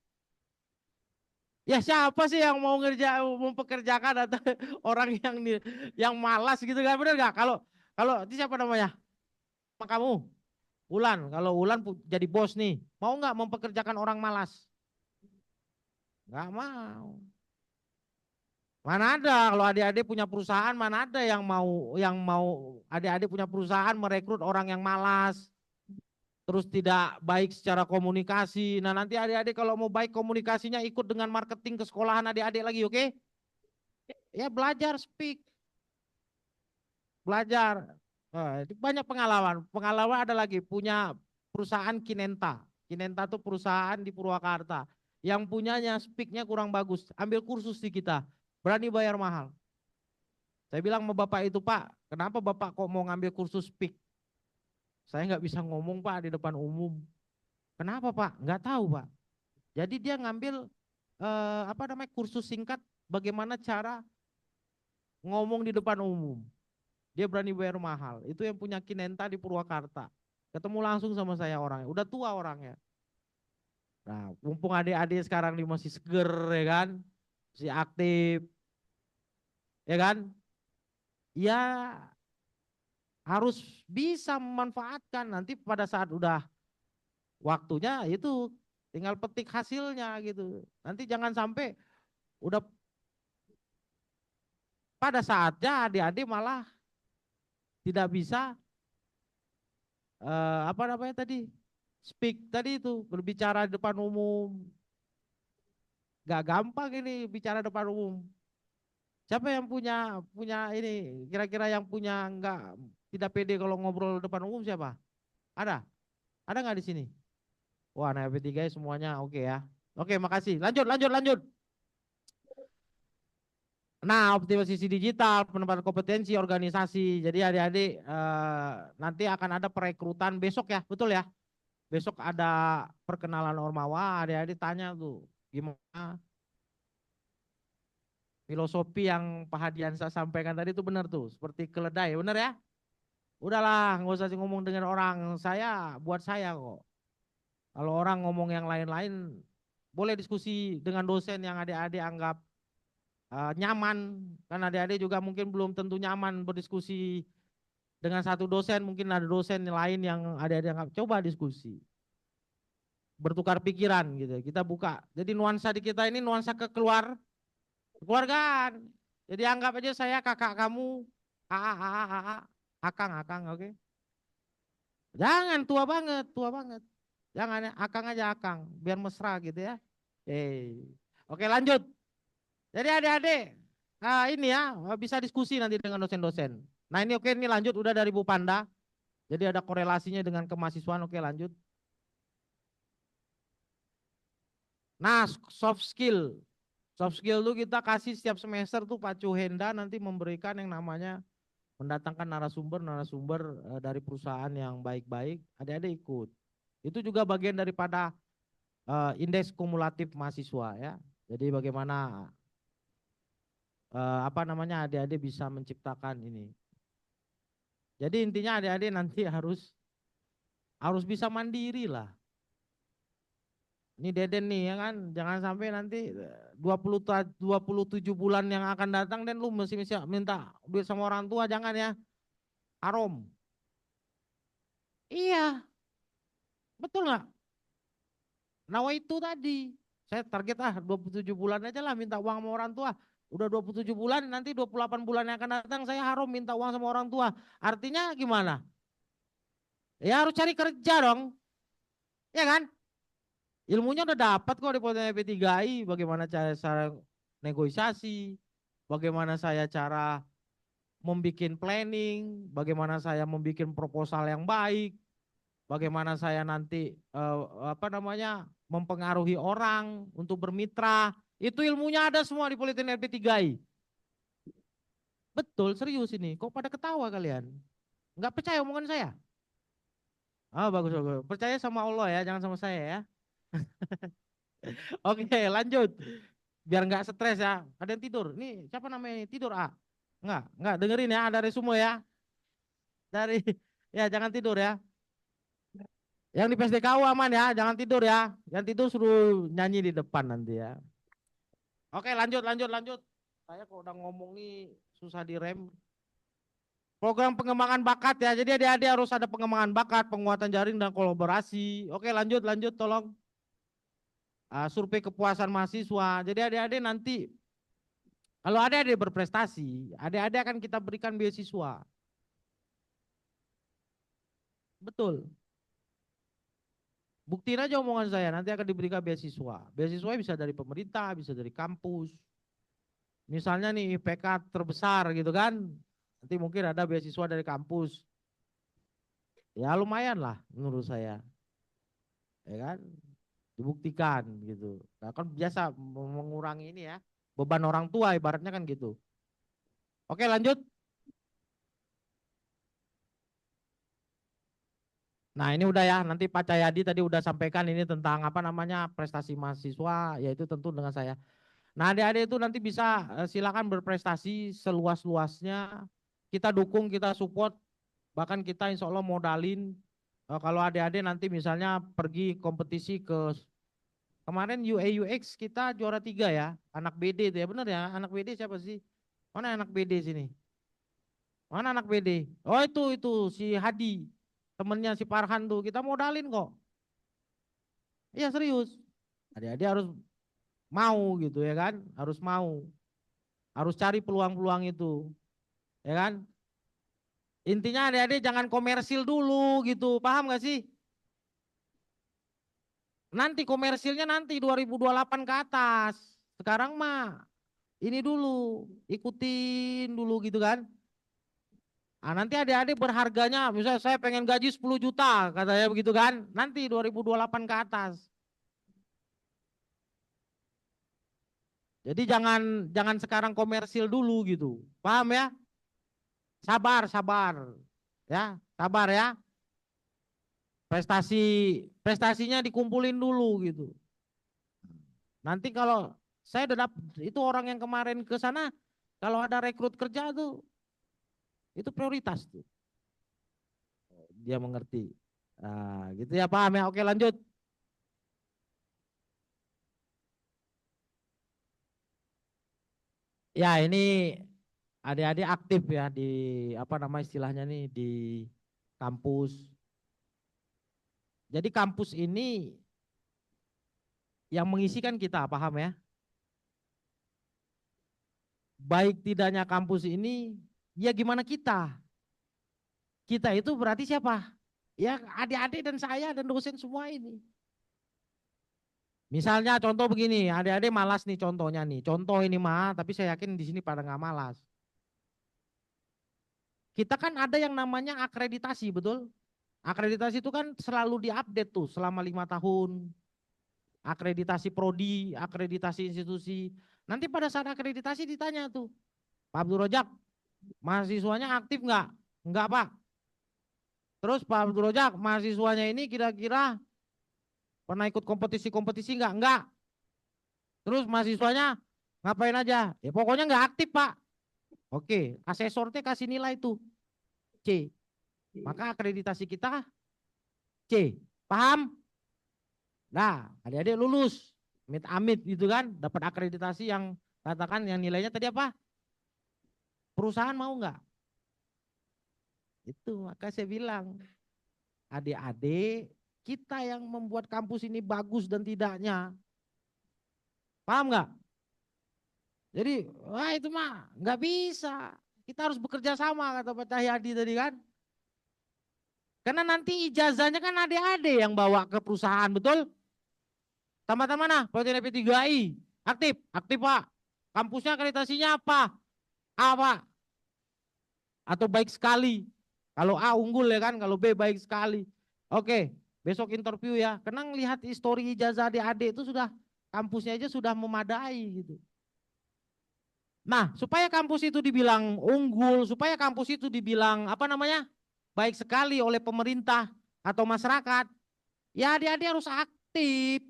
Ya siapa sih yang mau mempekerjakan atau orang yang malas gitu kan bener nggak? Kalau kalau itu siapa namanya? Sama kamu, Ulan. Kalau Ulan jadi bos nih, mau nggak mempekerjakan orang malas? Nggak mau. Mana ada kalau adik-adik punya perusahaan, mana ada yang mau adik-adik punya perusahaan merekrut orang yang malas, terus tidak baik secara komunikasi. Nah, nanti adik-adik kalau mau baik komunikasinya ikut dengan marketing ke sekolahan adik-adik lagi, oke? Ya belajar speak, belajar. Banyak pengalaman. Pengalaman ada lagi punya perusahaan Kinenta. Kinenta itu perusahaan di Purwakarta. Yang punyanya speaknya kurang bagus. Ambil kursus di kita. Berani bayar mahal. Saya bilang sama bapak itu, Pak, kenapa bapak kok mau ngambil kursus speak? Saya nggak bisa ngomong Pak di depan umum. Kenapa Pak? Nggak tahu Pak. Jadi dia ngambil apa namanya kursus singkat bagaimana cara ngomong di depan umum. Dia berani bayar mahal. Itu yang punya Kinenta di Purwakarta. Ketemu langsung sama saya orangnya. Udah tua orangnya. Nah, mumpung adik-adik sekarang dia masih seger ya kan, masih aktif, ya kan? Ya harus bisa memanfaatkan nanti pada saat udah waktunya itu tinggal petik hasilnya gitu. Nanti jangan sampai udah pada saatnya adik-adik malah tidak bisa apa namanya tadi speak tadi itu berbicara di depan umum. Gak gampang ini bicara depan umum. Siapa yang punya punya ini kira-kira yang punya nggak tidak pede kalau ngobrol depan umum siapa? Ada? Ada nggak di sini? Wah, anak P3 semuanya oke ya. Oke, makasih. Lanjut, lanjut, lanjut. Nah, optimalisasi digital, penempatan kompetensi, organisasi. Jadi adik-adik nanti akan ada perekrutan besok ya, betul ya? Besok ada perkenalan Ormawa, adik-adik tanya tuh gimana filosofi yang Pak Hadiansa sampaikan tadi itu benar tuh, seperti keledai, benar ya? Udahlah, nggak usah ngomong dengan orang, saya buat saya kok. Kalau orang ngomong yang lain-lain, boleh diskusi dengan dosen yang adik-adik anggap nyaman, kan adik-adik juga mungkin belum tentu nyaman berdiskusi dengan satu dosen, mungkin ada dosen lain yang adik-adik anggap, coba diskusi, bertukar pikiran gitu, kita buka. Jadi nuansa di kita ini nuansa kekeluargaan. Jadi anggap aja saya kakak kamu, akang, akang, oke? Jangan tua banget. Jangan ya, akang aja akang, biar mesra gitu ya. Oke lanjut. Jadi adik-adik, ini ya bisa diskusi nanti dengan dosen-dosen. Nah ini oke, ini lanjut udah dari Bu Panda. Jadi ada korelasinya dengan kemahasiswaan, oke lanjut. Nah soft skill. Soft skill itu kita kasih setiap semester tuh Pak Cuhenda nanti memberikan yang namanya mendatangkan narasumber dari perusahaan yang baik-baik, adik-adik ikut. Itu juga bagian daripada indeks kumulatif mahasiswa ya. Jadi bagaimana apa namanya adik-adik bisa menciptakan ini. Jadi intinya adik-adik nanti harus bisa mandiri lah. Ini Deden nih ya kan, jangan sampai nanti 27 bulan yang akan datang dan lu mesti minta duit sama orang tua, jangan ya. Haram. Iya, betul nggak? Nawa itu tadi, saya target 27 bulan aja lah minta uang sama orang tua. Udah 27 bulan, nanti 28 bulan yang akan datang saya haram minta uang sama orang tua. Artinya gimana? Ya harus cari kerja dong, ya kan? Ilmunya udah dapat kok di Politeknik P3I, bagaimana cara negosiasi, bagaimana saya cara membuat planning, bagaimana saya membuat proposal yang baik, bagaimana saya nanti apa namanya mempengaruhi orang untuk bermitra. Itu ilmunya ada semua di Politeknik P3I. Betul, serius ini. Kok pada ketawa kalian? Nggak percaya omongan saya? Ah, bagus, bagus. Percaya sama Allah ya, jangan sama saya ya. Oke, lanjut. Biar nggak stres ya. Ada yang tidur. Nih, siapa namanya ini? Tidur, ah. Enggak, dengerin ya, ada resume ya. Dari ya jangan tidur ya. Yang di PSDKU aman ya, jangan tidur ya. Yang tidur suruh nyanyi di depan nanti ya. Oke, lanjut. Saya kok udah ngomong nih susah direm. Program pengembangan bakat ya. Jadi adik-adik harus ada pengembangan bakat, penguatan jaring dan kolaborasi. Oke, lanjut tolong. Survei kepuasan mahasiswa. Jadi adik-adik nanti kalau adik-adik berprestasi, adik-adik akan kita berikan beasiswa. Betul. Buktiin aja omongan saya, nanti akan diberikan beasiswa. Beasiswa bisa dari pemerintah, bisa dari kampus. Misalnya nih IPK terbesar gitu kan, nanti mungkin ada beasiswa dari kampus. Ya lumayan lah menurut saya. Ya kan, dibuktikan gitu. Nah, kan biasa mengurangi ini ya, beban orang tua ibaratnya kan gitu. Oke lanjut. Nah ini udah ya, nanti Pak Cahyadi tadi udah sampaikan ini tentang apa namanya prestasi mahasiswa, yaitu tentu dengan saya. Nah adik-adik itu nanti bisa silakan berprestasi seluas-luasnya. Kita dukung, kita support, bahkan kita insya Allah modalin. Kalau adik-adik nanti misalnya pergi kompetisi ke kemarin UA UX kita juara 3 ya, anak BD itu ya benar ya, anak BD siapa sih? Mana anak BD sini? Mana anak BD? Oh itu si Hadi, temennya si Farhan tuh, kita modalin kok. Iya serius. Adik-adik harus mau gitu ya kan, harus mau. Harus cari peluang-peluang itu, ya kan? Intinya adik-adik jangan komersil dulu gitu, paham gak sih? Nanti komersilnya nanti 2028 ke atas. Sekarang mah ini dulu, ikutin dulu gitu kan. Ah, nanti adik-adik berharganya, misalnya saya pengen gaji 10 juta, katanya begitu kan. Nanti 2028 ke atas. Jadi jangan sekarang komersil dulu gitu. Paham ya? Sabar, sabar. Ya, sabar ya. Prestasinya dikumpulin dulu gitu. Nanti kalau saya udah itu orang yang kemarin ke sana, kalau ada rekrut kerja tuh itu prioritas tuh. Dia mengerti. Nah, gitu ya, paham ya? Oke, lanjut. Ya, ini adik-adik aktif ya di apa nama istilahnya nih di kampus. Jadi kampus ini yang mengisikan kita, paham ya? Baik tidaknya kampus ini, ya gimana kita? Kita itu berarti siapa? Ya adik-adik dan saya dan dosen semua ini. Misalnya contoh begini, adik-adik malas nih contohnya nih. Contoh ini mah, tapi saya yakin di sini pada nggak malas. Kita kan ada yang namanya akreditasi, betul? Akreditasi itu kan selalu diupdate tuh selama 5 tahun. Akreditasi prodi, akreditasi institusi. Nanti pada saat akreditasi ditanya tuh, Pak Abdul Rojak, mahasiswanya aktif nggak? Nggak, Pak. Terus Pak Abdul Rojak, mahasiswanya ini kira-kira pernah ikut kompetisi-kompetisi nggak? Nggak. Terus mahasiswanya ngapain aja? Ya pokoknya nggak aktif, Pak. Oke, asesornya kasih nilai tuh C. Maka akreditasi kita C. Paham? Nah, adik-adik lulus. Amit-amit gitu kan, dapat akreditasi yang katakan yang nilainya tadi apa? Perusahaan mau nggak? Itu maka saya bilang, adik-adik kita yang membuat kampus ini bagus dan tidaknya. Paham nggak? Jadi, wah itu mah nggak bisa. Kita harus bekerja sama kata Pak Cahyadi tadi kan. Karena nanti ijazahnya kan adik-adik yang bawa ke perusahaan, betul? Tamatan mana? Politeknik P3I. Aktif, aktif Pak. Kampusnya akreditasinya apa? A Pak. Atau baik sekali. Kalau A unggul ya kan, kalau B baik sekali. Oke, besok interview ya. Karena ngelihat histori ijazah adik-adik itu sudah kampusnya aja sudah memadai gitu. Nah, supaya kampus itu dibilang unggul, supaya kampus itu dibilang apa namanya? Baik sekali oleh pemerintah atau masyarakat, ya adik-adik harus aktif.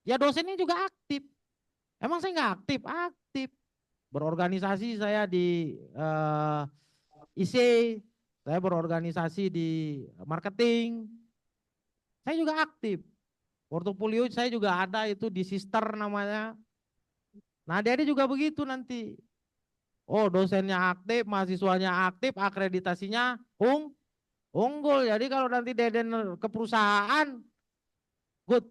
Ya dosennya juga aktif. Emang saya nggak aktif? Aktif. Berorganisasi saya di IC, saya berorganisasi di marketing. Saya juga aktif. Portofolio saya juga ada itu di sister namanya. Nah, adik-adik juga begitu nanti. Oh, dosennya aktif, mahasiswanya aktif, akreditasinya unggul. Jadi kalau nanti Deden ke perusahaan, good.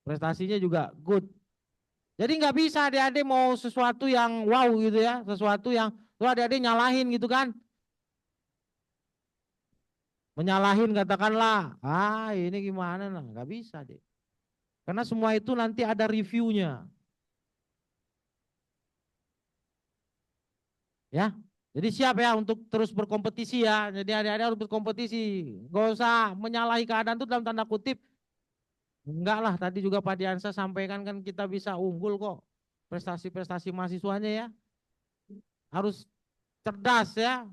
Prestasinya juga good. Jadi nggak bisa adik-adik mau sesuatu yang wow gitu ya, sesuatu yang tuh adik-adik nyalahin gitu kan. Menyalahin katakanlah, ini gimana lah, nggak bisa deh. Karena semua itu nanti ada reviewnya. Ya, jadi siap ya untuk terus berkompetisi ya. Jadi adik-adik harus berkompetisi. Gak usah menyalahi keadaan itu dalam tanda kutip. Enggak lah, tadi juga Pak Diansa sampaikan kan kita bisa unggul kok. Prestasi-prestasi mahasiswanya ya. Harus cerdas ya.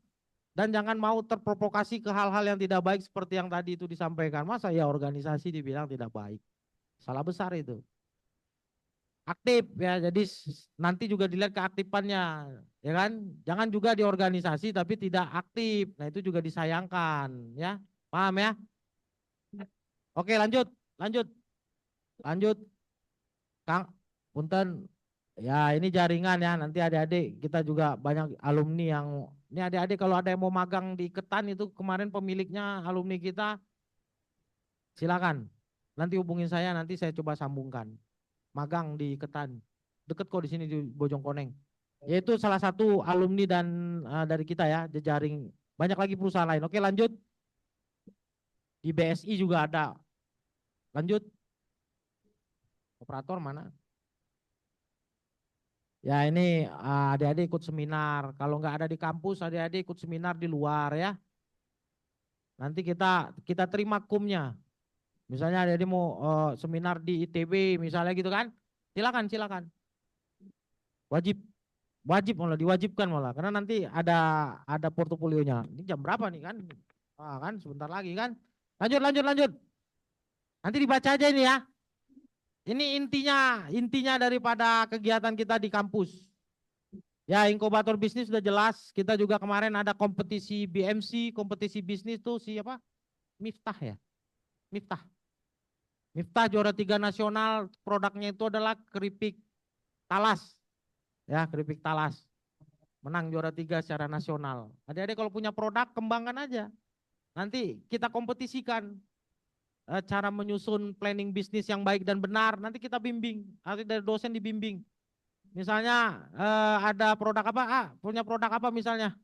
Dan jangan mau terprovokasi ke hal-hal yang tidak baik seperti yang tadi itu disampaikan. Masa ya organisasi dibilang tidak baik. Salah besar itu. Aktif ya, jadi nanti juga dilihat keaktifannya, ya kan? Jangan juga di organisasi tapi tidak aktif. Nah, itu juga disayangkan, ya. Paham ya? Oke, lanjut. Lanjut. Lanjut. Kang Punten. Ya, ini jaringan ya. Nanti adik-adik kita juga banyak alumni yang ini adik-adik kalau ada yang mau magang di Ketan itu kemarin pemiliknya alumni kita, silakan. Nanti hubungin saya, nanti saya coba sambungkan. Magang di Ketan. Deket kok di sini di Bojongkoneng. Yaitu salah satu alumni dan dari kita ya, jejaring banyak lagi perusahaan lain. Oke, lanjut. Di BSI juga ada. Lanjut. Operator mana? Ya ini adik-adik ikut seminar. Kalau nggak ada di kampus, adik-adik ikut seminar di luar ya. Nanti kita terima kumnya. Misalnya adik-adik mau seminar di ITB misalnya gitu kan. Silakan, silakan. Wajib, wajib malah diwajibkan malah karena nanti ada portofolionya. Ini jam berapa nih kan? Ah, kan sebentar lagi kan. Lanjut, lanjut, lanjut. Nanti dibaca aja ini ya. Ini intinya daripada kegiatan kita di kampus. Ya, inkubator bisnis sudah jelas. Kita juga kemarin ada kompetisi BMC, kompetisi bisnis tuh siapa? Miftah ya. Miftah. Miftah juara 3 nasional. Produknya itu adalah keripik talas. Ya, keripik talas. Menang juara 3 secara nasional. Adik-adik kalau punya produk kembangkan aja. Nanti kita kompetisikan cara menyusun planning bisnis yang baik dan benar. Nanti kita bimbing. Nanti dari dosen dibimbing. Misalnya ada produk apa? Punya produk apa misalnya?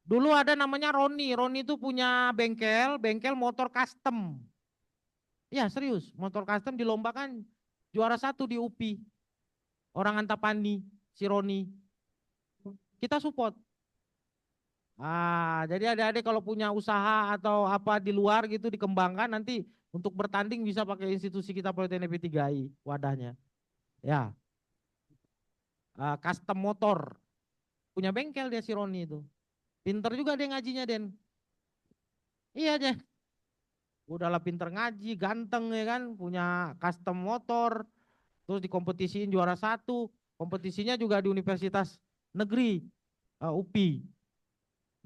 Dulu ada namanya Roni. Roni itu punya bengkel motor custom. Ya serius, motor custom dilombakan juara 1 di UPI. Orang Antapani, si Roni. Kita support. Jadi adik-adik kalau punya usaha atau apa di luar gitu dikembangkan nanti untuk bertanding bisa pakai institusi kita Politeknik 3I wadahnya. Ya, custom motor. Punya bengkel dia si Roni itu. Pinter juga dia ngajinya Den. Iya deh. Udahlah pinter ngaji, ganteng ya kan, punya custom motor, terus dikompetisiin juara 1, kompetisinya juga di Universitas Negeri UPI.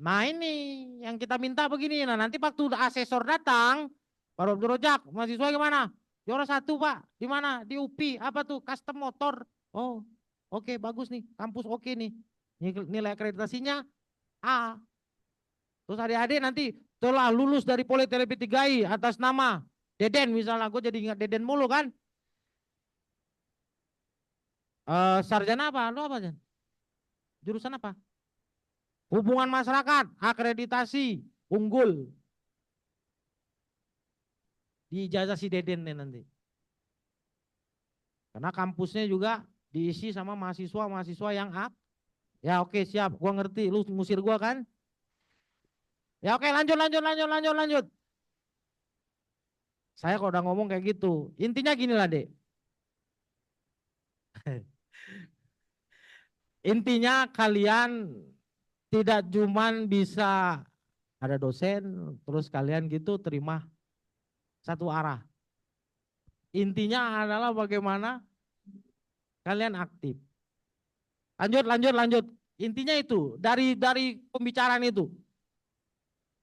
Nah ini yang kita minta begini, nah nanti waktu asesor datang, Pak Abdul Rojak, mahasiswa gimana? Juara 1 Pak, di mana? Di UPI, apa tuh? Custom motor. Oh, oke, bagus nih, kampus oke nih, nilai akreditasinya A. Terus adik-adik nanti telah lulus dari Politeknik 3I atas nama Deden misalnya, gue jadi ingat Deden mulu kan. Sarjana apa? Lo apa Jan? Jurusan apa? Hubungan masyarakat, akreditasi, unggul. Di ijazah si Deden nih nanti. Karena kampusnya juga diisi sama mahasiswa-mahasiswa yang ya oke siap, gua ngerti, lu ngusir gua kan? Ya oke lanjut, lanjut, lanjut, lanjut, lanjut. Saya kalau udah ngomong kayak gitu, intinya gini lah dek. Intinya kalian tidak cuman bisa ada dosen, terus kalian gitu terima satu arah. Intinya adalah bagaimana kalian aktif. Lanjut, lanjut, lanjut. Intinya itu dari pembicaraan itu.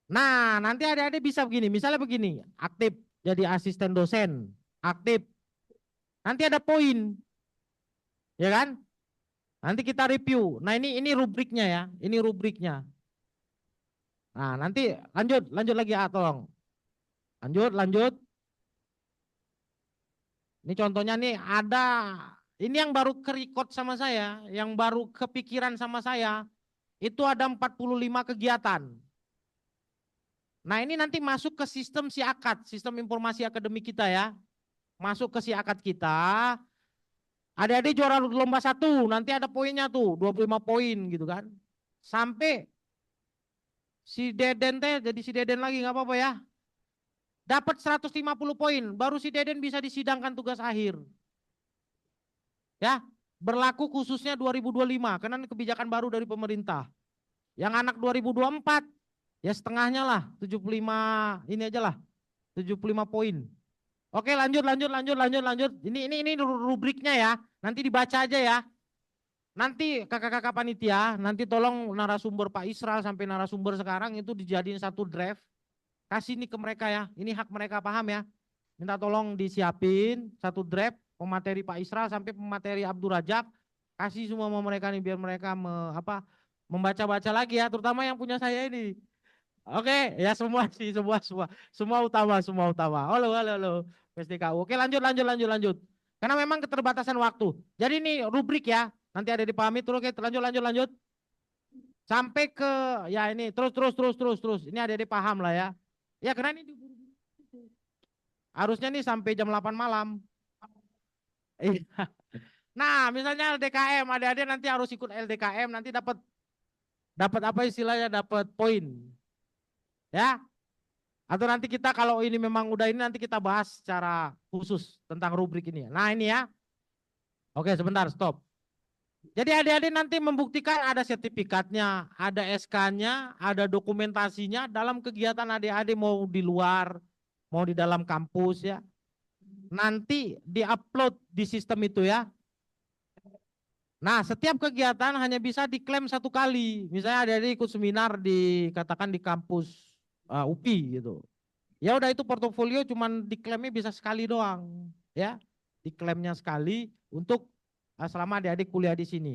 Nah, nanti adik-adik bisa begini, misalnya begini, aktif jadi asisten dosen, aktif. Nanti ada poin, ya kan? Nanti kita review. Nah, ini rubriknya ya, ini rubriknya. Nah, nanti lanjut, lanjut lagi tolong. Lanjut, lanjut. Ini contohnya nih ada ini yang baru ke-record sama saya, yang baru kepikiran sama saya, itu ada 45 kegiatan. Nah ini nanti masuk ke sistem SIAKAD, sistem informasi akademik kita ya. Masuk ke SIAKAD kita, adik-adik juara lomba 1, nanti ada poinnya tuh, 25 poin gitu kan. Sampai si Deden teh, jadi si Deden lagi nggak apa-apa ya. Dapat 150 poin, baru si Deden bisa disidangkan tugas akhir. Ya, berlaku khususnya 2025 karena ini kebijakan baru dari pemerintah. Yang anak 2024 ya setengahnya lah, 75 ini aja lah, 75 poin. Oke, lanjut, lanjut, lanjut, lanjut, lanjut. Ini rubriknya ya. Nanti dibaca aja ya. Nanti kakak-kakak panitia, nanti tolong narasumber Pak Isral sampai narasumber sekarang itu dijadiin satu draft. Kasih ini ke mereka ya. Ini hak mereka, paham ya. Minta tolong disiapin satu draft pemateri Pak Isral sampai pemateri Abdul Rajak. Kasih semua sama mereka nih biar mereka membaca-baca lagi ya, terutama yang punya saya ini. Oke, ya semua sih, semua utama, semua utama. Halo, halo, halo. PSDKU. Oke, lanjut, lanjut, lanjut, lanjut. Karena memang keterbatasan waktu. Jadi ini rubrik ya. Nanti ada dipahami terus. Oke, lanjut, lanjut, lanjut. Sampai ke ya ini terus. Ini ada dipaham lah ya. Ya karena ini harusnya nih sampai jam 8 malam. Iya. Nah, misalnya LDKM, adik-adik nanti harus ikut LDKM, nanti dapat dapat apa istilahnya, dapat poin. Ya. Atau nanti kita kalau ini memang udah ini nanti kita bahas secara khusus tentang rubrik ini. Nah ini ya. Oke sebentar stop. Jadi adik-adik nanti membuktikan ada sertifikatnya, ada SK-nya, ada dokumentasinya dalam kegiatan adik-adik mau di luar, mau di dalam kampus ya. Nanti diupload di sistem itu ya. Nah, setiap kegiatan hanya bisa diklaim satu kali. Misalnya adik-adik ikut seminar di katakan di kampus UPI gitu. Ya udah itu portofolio cuman diklaimnya bisa sekali doang, ya. Diklaimnya sekali untuk selama adik-adik kuliah di sini.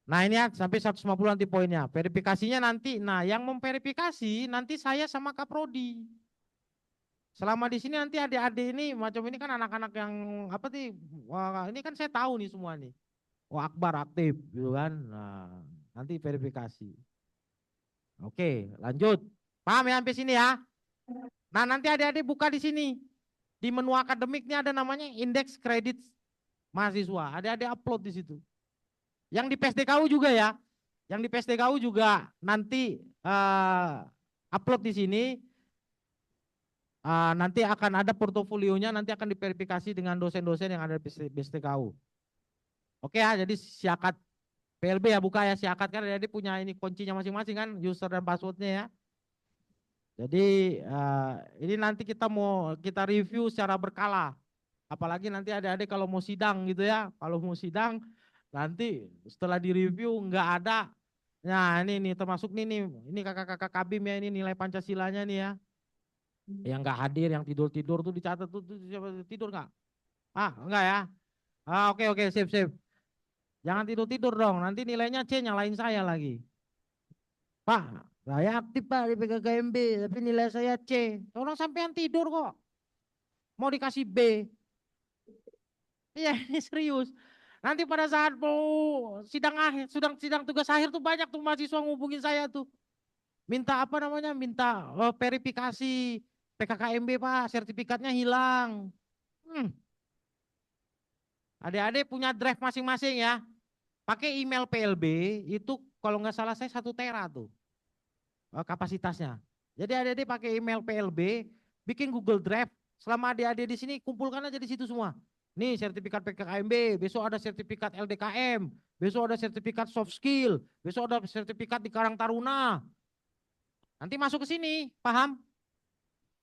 Nah, ini ya sampai 150 nanti poinnya. Verifikasinya nanti, nah yang memverifikasi nanti saya sama Kaprodi. Selama di sini nanti adik-adik ini macam ini kan anak-anak yang apa sih? Wah, ini kan saya tahu nih semua nih. Wah, Akbar aktif gitu kan. Nah, nanti verifikasi. Oke, lanjut. Paham ya sampai sini ya? Nah, nanti adik-adik buka di sini. Di menu akademiknya ada namanya indeks kredit mahasiswa. Adik-adik upload di situ. Yang di PSDKU juga ya. Yang di PSDKU juga nanti upload di sini. Nanti akan ada portofolionya, nanti akan diverifikasi dengan dosen-dosen yang ada di PSDKU. Oke ya, jadi siakat PLB ya buka ya, siakat kan jadi punya ini kuncinya masing-masing kan, user dan passwordnya ya. Jadi ini nanti kita mau kita review secara berkala. Apalagi nanti adik-adik kalau mau sidang gitu ya, kalau mau sidang nanti setelah direview nggak ada. Nah ini nih termasuk nih ini kakak-kakak Kabim ya, ini nilai Pancasilanya nih ya. Yang nggak hadir, yang tidur-tidur tuh dicatat tuh, siapa tidur nggak? Enggak ya. Oke oke sip sip. Jangan tidur-tidur dong, nanti nilainya C nyalain saya lagi. Pak, saya aktif Pak di PKKMB, tapi nilai saya C. Orang sampean tidur kok. Mau dikasih B. Iya, ini serius. Nanti pada saat mau sidang akhir, sidang tugas akhir tuh banyak tuh mahasiswa ngubungin saya tuh. Minta apa namanya? Minta verifikasi PKKMB Pak, sertifikatnya hilang. Hmm. Adik-adik punya drive masing-masing ya. Pakai email PLB itu kalau nggak salah saya 1 tera tuh kapasitasnya. Jadi adik-adik pakai email PLB, bikin Google Drive. Selama adik-adik di sini kumpulkan aja di situ semua. Nih sertifikat PKKMB, besok ada sertifikat LDKM, besok ada sertifikat soft skill, besok ada sertifikat di Karang Taruna. Nanti masuk ke sini, paham?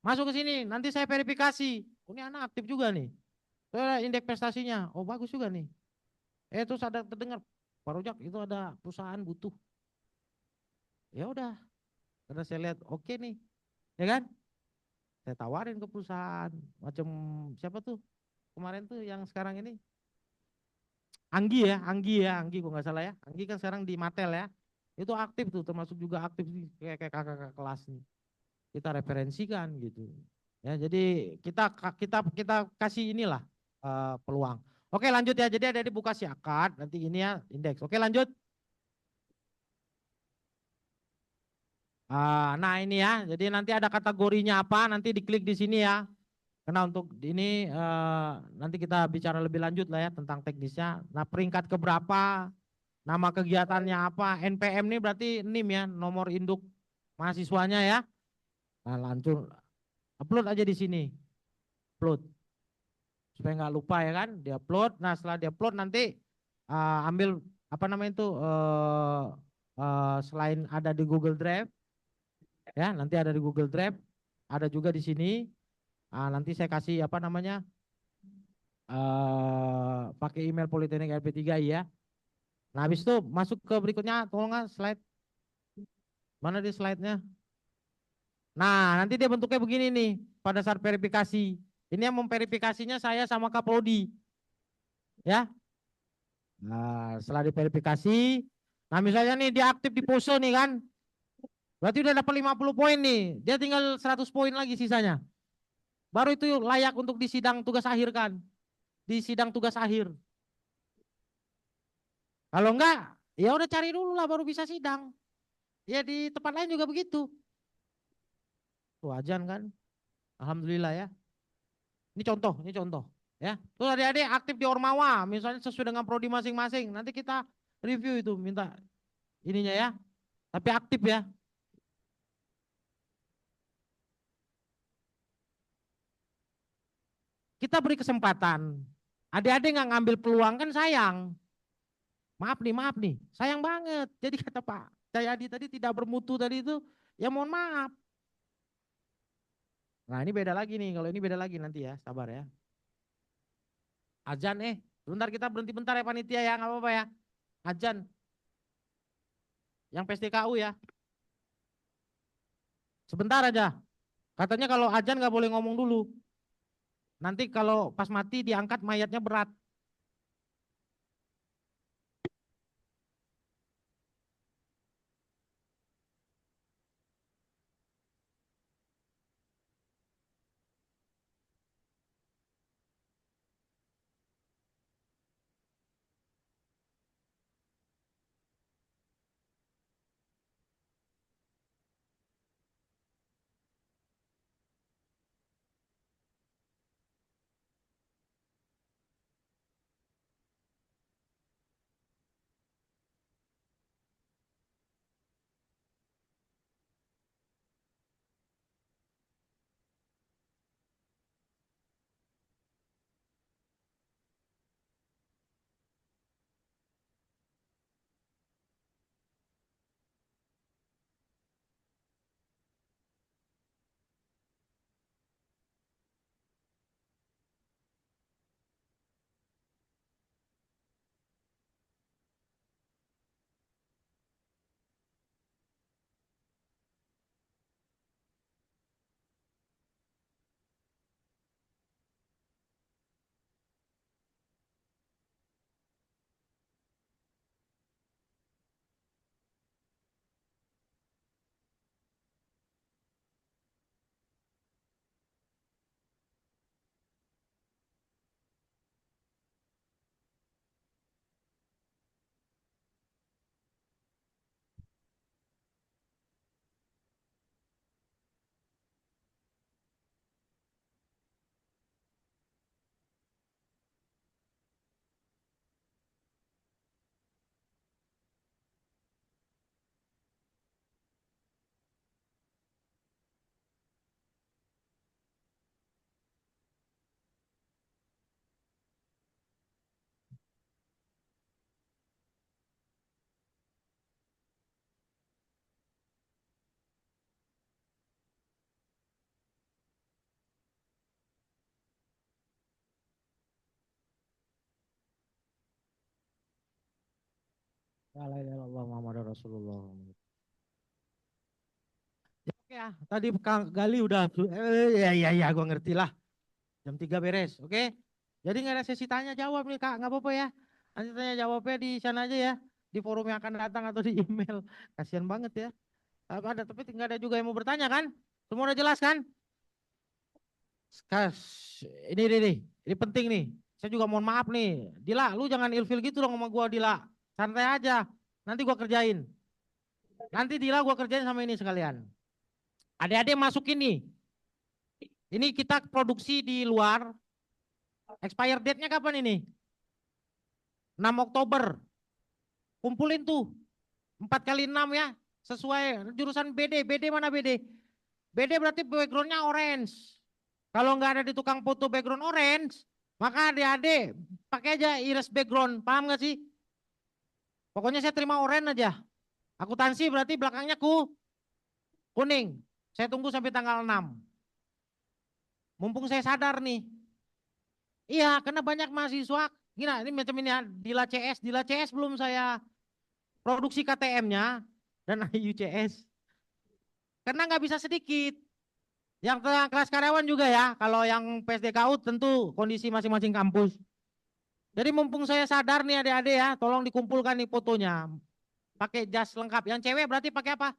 Masuk ke sini, nanti saya verifikasi. Oh, ini anak aktif juga nih. Indeks prestasinya, oh bagus juga nih. Terus ada terdengar, Pak Rojak itu ada perusahaan butuh. Ya udah, karena saya lihat oke nih, ya kan? Saya tawarin ke perusahaan macam siapa tuh kemarin tuh yang sekarang ini Anggi kok nggak salah ya. Anggi kan sekarang di Matel ya. Itu aktif tuh, termasuk juga aktif kayak kakak-kakak kelas nih. Kita referensikan gitu. Ya, jadi kita kasih inilah peluang. Oke, lanjut ya. Jadi ada dibuka siakat, nanti ini ya indeks. Oke, lanjut. Nah, ini ya. Jadi nanti ada kategorinya apa, nanti diklik di sini ya. Karena untuk ini nanti kita bicara lebih lanjut lah ya tentang teknisnya. Nah, peringkat keberapa, nama kegiatannya apa, NPM ini berarti NIM ya, nomor induk mahasiswanya ya. Nah, langsung upload aja di sini. Upload. Supaya nggak lupa ya kan, diupload. Nah, setelah diupload nanti ambil apa namanya itu selain ada di Google Drive ya, nanti ada di Google Drive, ada juga di sini. Nanti saya kasih apa namanya pakai email Politeknik LP3 ya. Nah habis itu masuk ke berikutnya, tolong nggak slide. Mana di slide-nya? Nah nanti dia bentuknya begini nih pada saat verifikasi. Ini yang memverifikasinya saya sama Kaprodi. Ya. Nah setelah diverifikasi, nah misalnya nih dia aktif di pose nih kan. Berarti udah dapat 50 poin nih. Dia tinggal 100 poin lagi sisanya. Baru itu layak untuk di sidang tugas akhir kan. Di sidang tugas akhir. Kalau enggak, ya udah cari dulu lah baru bisa sidang. Ya di tempat lain juga begitu. Tuh ajan kan. Alhamdulillah ya. Ini contoh, ini contoh. Ya. Terus adik-adik aktif di Ormawa, misalnya sesuai dengan prodi masing-masing. Nanti kita review itu, minta ininya ya. Tapi aktif ya. kita beri kesempatan. Adik-adik nggak ngambil peluang kan sayang. Maaf nih, sayang banget. Jadi kata Pak Jayadi tadi tidak bermutu tadi itu, ya mohon maaf. Nah ini beda lagi nih, kalau ini beda lagi nanti ya, sabar ya. Azan sebentar kita berhenti bentar ya panitia ya, nggak apa-apa ya. Azan, yang PSDKU ya. Sebentar aja. Katanya kalau azan nggak boleh ngomong dulu. Nanti kalau pas mati diangkat mayatnya berat. La ilaha illallah Muhammadur Rasulullah. Ya, oke ya, tadi Kang Gali udah, ya, gua ngerti lah. Jam 3 beres, oke? Jadi nggak ada sesi tanya jawab nih Kak, nggak apa-apa ya. Nanti tanya jawabnya di sana aja ya, di forum yang akan datang atau di email. Kasihan banget ya. Ada, tapi nggak ada juga yang mau bertanya kan? Semua udah jelas kan? Kas, ini penting nih. Saya juga mohon maaf nih. Dila, lu jangan ilfil gitu dong sama gua Dila. Santai aja. Nanti gua kerjain. Nanti Dila gua kerjain sama ini sekalian. Adik-adik masukin nih. Ini kita produksi di luar. Expire date-nya kapan ini? 6 Oktober. Kumpulin tuh. 4 kali 6 ya. Sesuai jurusan BD. BD mana BD? BD berarti backgroundnya orange. Kalau nggak ada di tukang foto background orange, maka adik-adik pakai aja iris background. Paham nggak sih? Pokoknya saya terima orange aja. Akuntansi berarti belakangnya kuning. Saya tunggu sampai tanggal 6. Mumpung saya sadar nih. Iya, karena banyak mahasiswa. Gila, ini macam ini ya, Dila CS belum saya produksi KTM-nya dan IUCS. Karena nggak bisa sedikit. Yang kelas karyawan juga ya, kalau yang PSDKU tentu kondisi masing-masing kampus. Jadi mumpung saya sadar nih adik-adik ya, tolong dikumpulkan nih fotonya. Pakai jas lengkap. Yang cewek berarti pakai apa?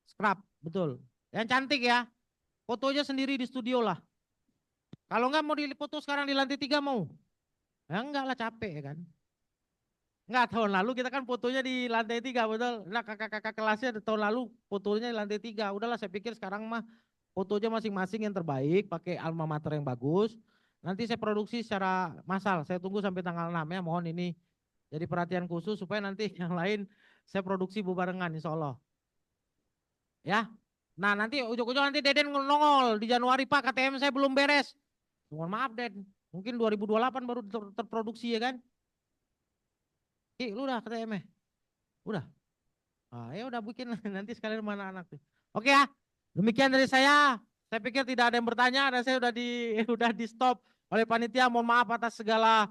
Scrub, betul. Yang cantik ya, fotonya sendiri di studio lah. Kalau nggak mau foto sekarang di lantai 3 mau? Ya enggak lah capek ya kan. Enggak, tahun lalu kita kan fotonya di lantai 3 betul. Nah kakak-kakak kelasnya tahun lalu fotonya di lantai 3. Udahlah saya pikir sekarang mah fotonya masing-masing yang terbaik, pakai alma mater yang bagus. Nanti saya produksi secara massal, saya tunggu sampai tanggal 6 ya, mohon ini jadi perhatian khusus supaya nanti yang lain saya produksi bebarengan insya Allah. Ya, Nah nanti ujung-ujung nanti Deden nongol di Januari, Pak KTM saya belum beres. Mohon maaf Den, mungkin 2028 baru terproduksi ya kan. Lu udah KTM-nya? Udah. Ah, ya udah bikin nanti sekalian mana anak tuh. Oke ya, demikian dari saya. Saya pikir tidak ada yang bertanya dan saya udah udah di stop oleh panitia. Mohon maaf atas segala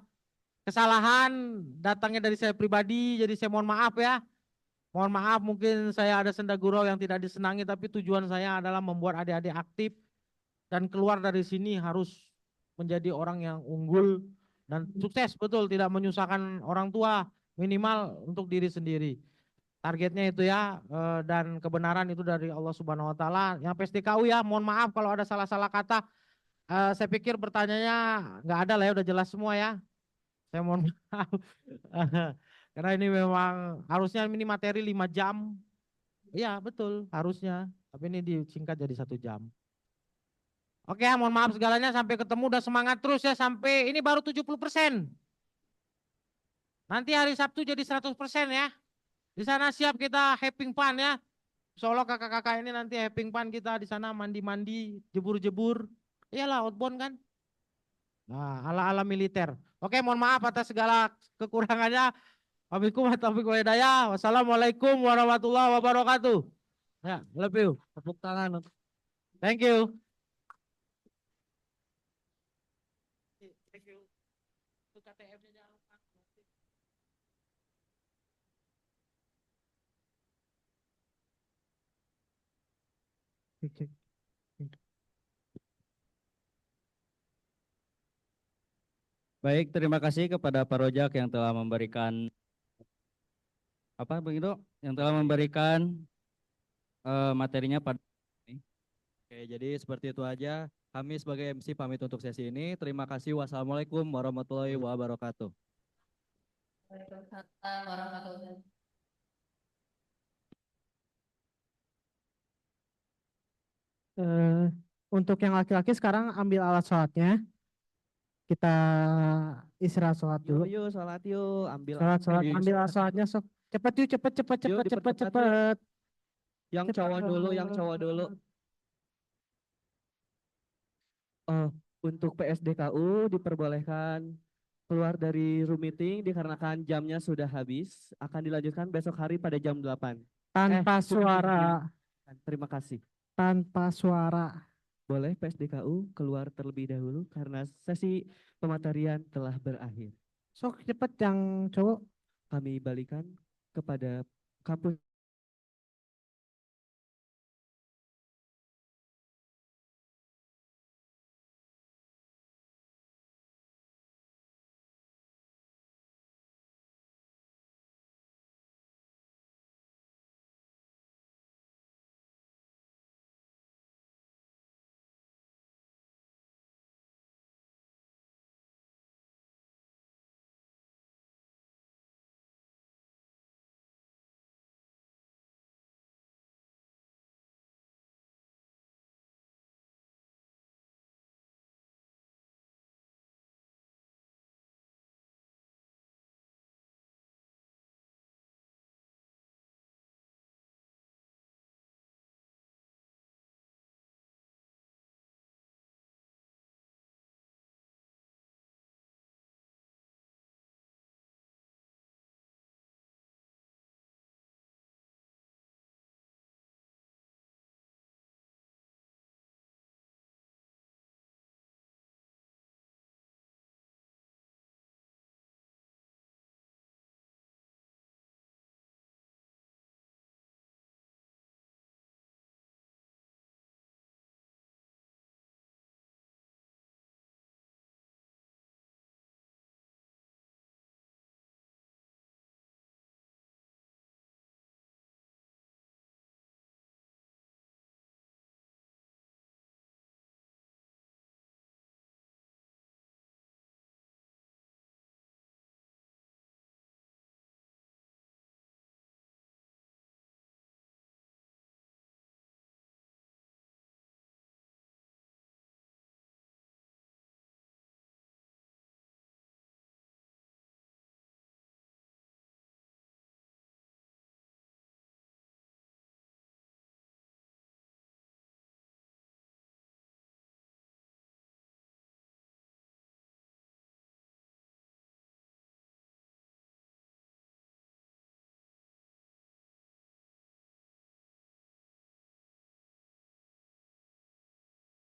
kesalahan datangnya dari saya pribadi. Jadi saya mohon maaf ya. Mohon maaf mungkin saya ada senda gurau yang tidak disenangi, tapi tujuan saya adalah membuat adik-adik aktif dan keluar dari sini harus menjadi orang yang unggul dan sukses, betul, tidak menyusahkan orang tua, minimal untuk diri sendiri. Targetnya itu ya, dan kebenaran itu dari Allah Subhanahu wa taala. Yang PSDKU ya, mohon maaf kalau ada salah-salah kata. Saya pikir bertanyanya nggak ada lah ya, udah jelas semua ya. Saya mohon maaf. Karena ini memang harusnya ini materi 5 jam. Iya, betul, harusnya. Tapi ini disingkat jadi 1 jam. Oke, mohon maaf segalanya, sampai ketemu, udah semangat terus ya, sampai ini baru 70%. Nanti hari Sabtu jadi 100% ya. Di sana siap kita having fun ya. Insya kakak-kakak ini nanti having fun kita di sana, mandi-mandi, jebur-jebur. Iyalah outbound kan. Nah, ala-ala militer. Oke, mohon maaf atas segala kekurangannya. Wassalamualaikum warahmatullahi wabarakatuh. Ya, love you. Tepuk tangan. Thank you. Thank you. Itu KTM-nya jangan lupa. Baik, terima kasih kepada Pak Rojak yang telah memberikan apa begitu, yang telah memberikan materinya pada ini. Oke, jadi seperti itu aja. Kami sebagai MC pamit untuk sesi ini. Terima kasih. Wassalamualaikum warahmatullahi wabarakatuh. Waalaikumsalam warahmatullahi wabarakatuh. Untuk yang laki-laki sekarang ambil alat sholatnya. Kita istirahat sholat dulu. Yuk, sholat yuk. Sholat, ambil alat sholatnya sok. Cepet yuk, cepet. Yang cowok dulu, yang cowok dulu. Untuk PSDKU diperbolehkan keluar dari room meeting dikarenakan jamnya sudah habis. Akan dilanjutkan besok hari pada jam 8. Tanpa suara. Terima kasih. Tanpa suara. Boleh PSDKU keluar terlebih dahulu karena sesi pematerian telah berakhir. Sok cepet yang cowok. Kami balikan kepada kampus